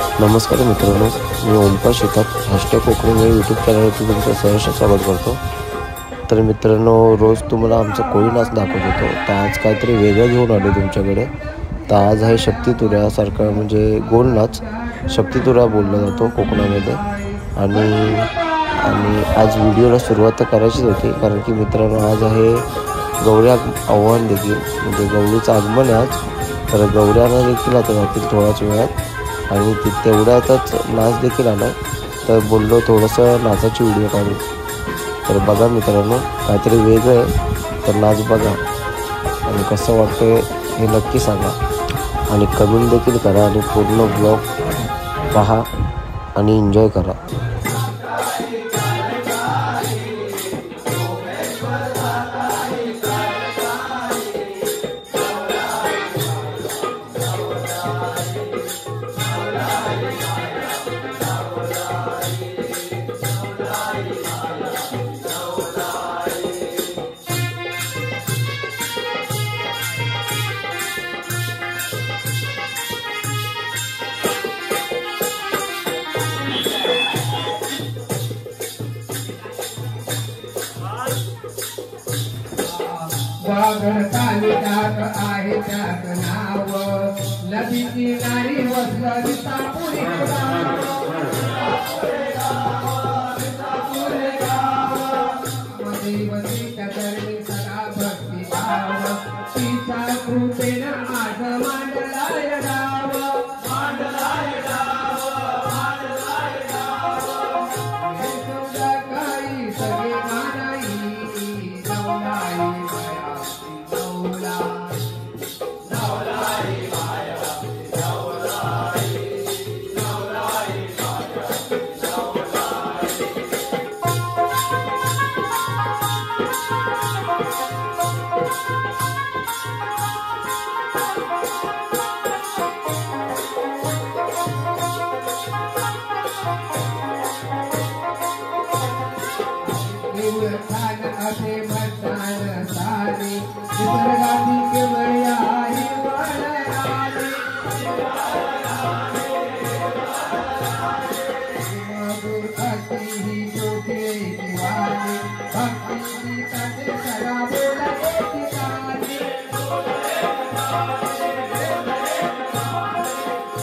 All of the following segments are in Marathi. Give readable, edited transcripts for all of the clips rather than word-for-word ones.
नमस्कार मित्रांनो, मी ओमकार शेतात #कोकणी या यूट्यूब चॅनलवरती तुमचं सहर्ष स्वागत करतो। तर मित्रांनो, रोज तुम्हाला आमचा कोळी नाच दाखवत होतो, तर आज काहीतरी वेगळं घेऊन आलो तुमच्याकडे। तर आज आहे शक्तितुऱ्यासारखा, म्हणजे गोल नाच शक्तितुरा बोलला जातो कोकणामध्ये। आणि आज व्हिडिओला सुरुवात तर करायचीच होती, कारण की मित्रांनो आज आहे गौरी आव्हान देखील, म्हणजे गौरीचं आगमन आहे आज। तर गौऱ्यांना देखील आता जातील थोड्याच वेळात, आणि तेवढ्यातच नाच देखील आला। तर बोललो थोडंसं नाचाची व्हिडिओ काढू। तर बघा मित्रांनो, काहीतरी वेगळं आहे, तर नाच बघा आणि कसं वाटतं हे नक्की सांगा, आणि कमेंट देखील करा, आणि पूर्ण ब्लॉग पहा आणि एन्जॉय करा। वाघर तालुक्यात आहे त्यात नाव, नदीची नारी वसली तापुरी देवतीच्या चरणी सदा भक्ती भाव, तिच्या कृपेनं आज मांडलाय डाव, मांडलाय डाव, मांडलाय डाव। हे सौदा काही सगळे मानाई, नवलाई असे मतदान सारे निसर्गाची केवळ्या हिरवळाले, मधुर अशी ही ज्योती दिवाली, भक्ती गीताचे सदा बोलते ठिकाणी,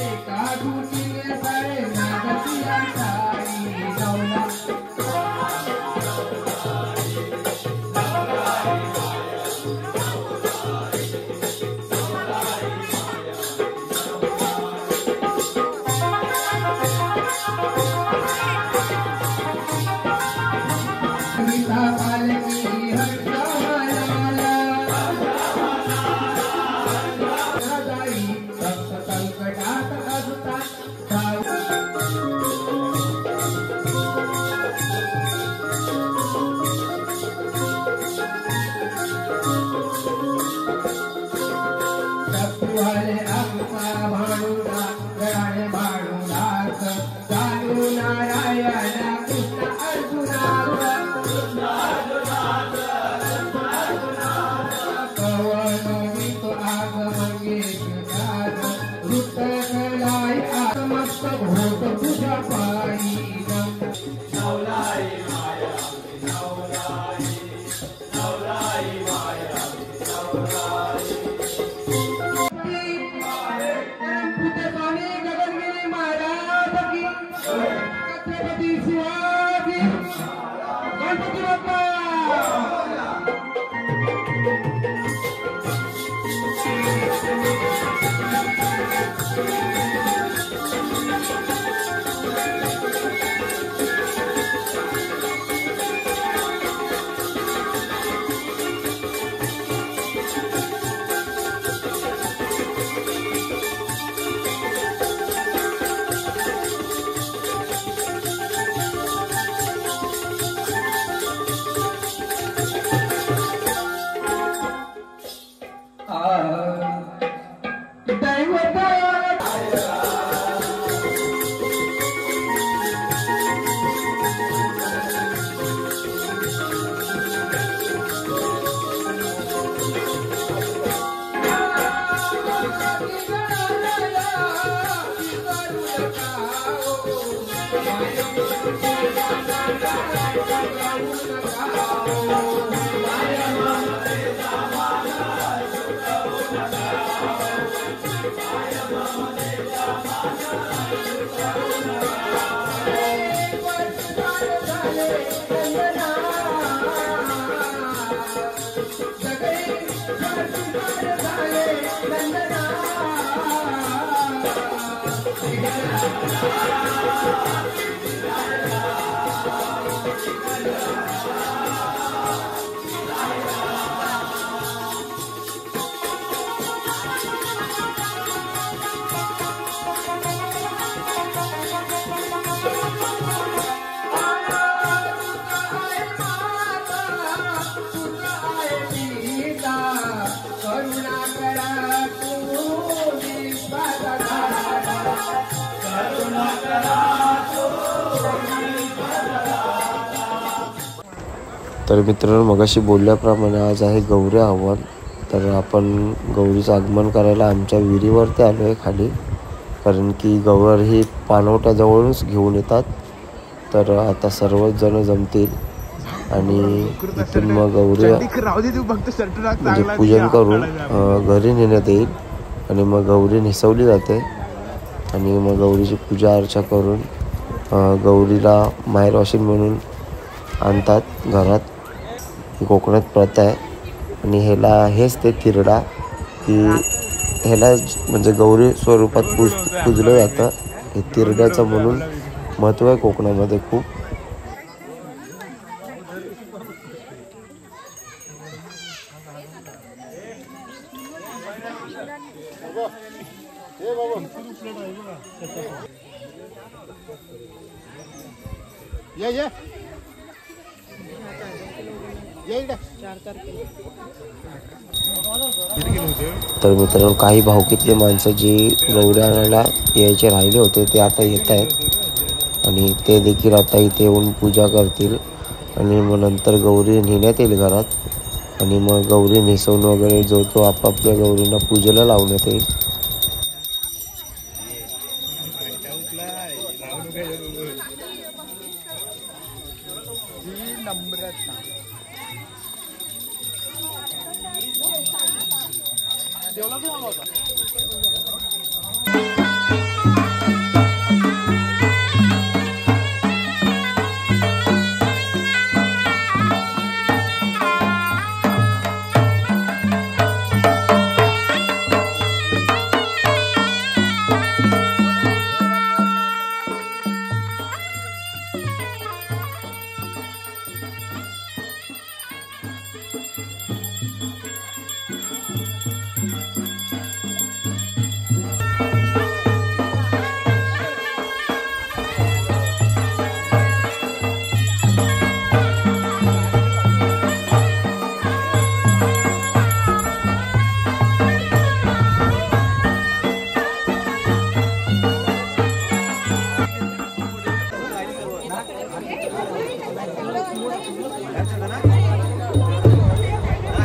एका धुतीने सारे नागती आषाढी गौला। तर मित्रांनो, मगाशी बोलल्याप्रमाणे आज आहे गौरी आव्हान. तर आपण गौरीचं आगमन करायला आमच्या विहिरीवरती आलो आहे खाली, कारण की गौर ही पाणवठ्याजवळूनच घेऊन येतात. तर आता सर्वच जण जमतील आणि इथून मग गौरी म्हणजे पूजन करून घरी नेण्यात येईल आणि मग गौरी निसवली जाते आणि मग गौरीची पूजा अर्चा करून गौरीला माहेरवाशीण म्हणून आणतात घरात. ही कोकणात प्रथा आहे आणि हेच ते तिरडा की ह्याला म्हणजे गौरी स्वरूपात पूजलं जातं. हे तिरड्याचं म्हणून महत्त्व आहे कोकणामध्ये खूप. तर मित्रांनो, काही भावकीतले माणसं जी गौरी आणायला यायचे राहिले होते ते आता येत आहेत आणि ते देखील आता इथे येऊन पूजा करतील आणि मग नंतर गौरी नेण्यात येईल घरात आणि मग गौरी निसवून वगैरे जो तो आपापल्या गौरींना पूजेला लावण्यात येईल.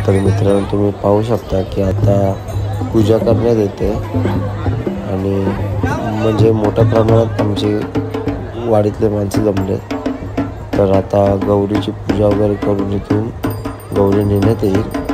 तर मित्रांनो, तुम्ही पाहू शकता की आता पूजा करण्यात येते आणि म्हणजे मोठ्या प्रमाणात आमची वाडीतले माणसं जमले. तर आता गौरीची पूजा वगैरे करून इथून गौरी नेण्यात येईल.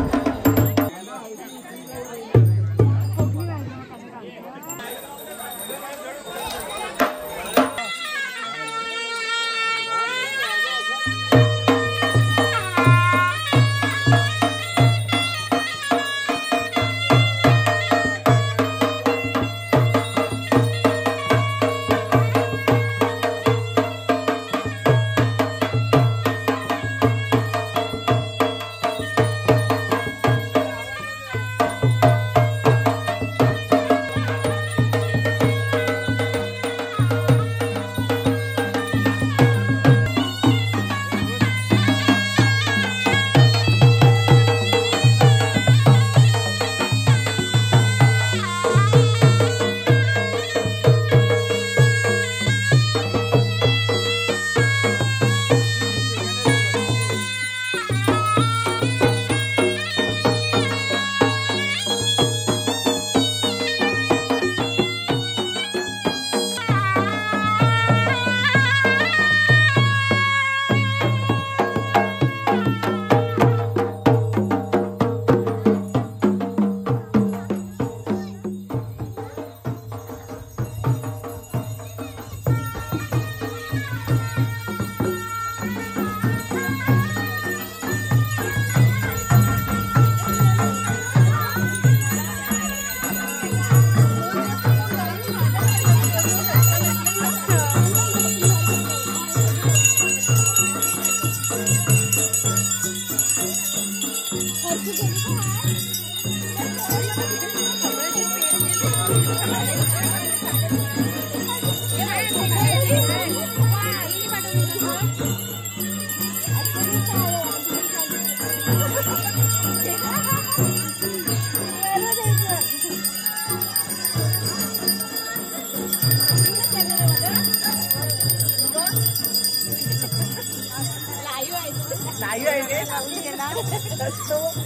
नाही आहे रे राहुल गेला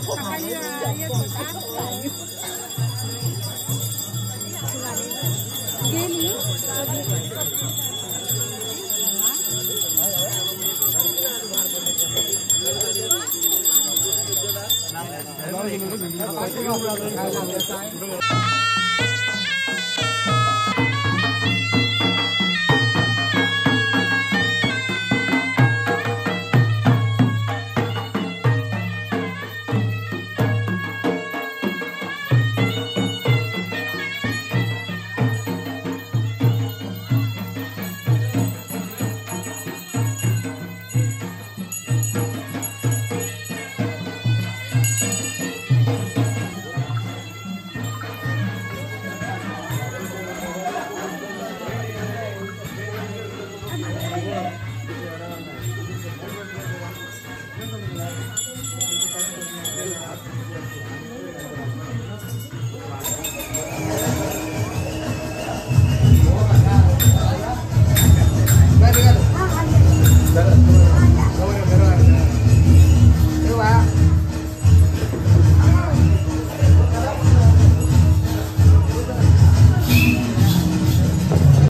सकाळी येत होता गेली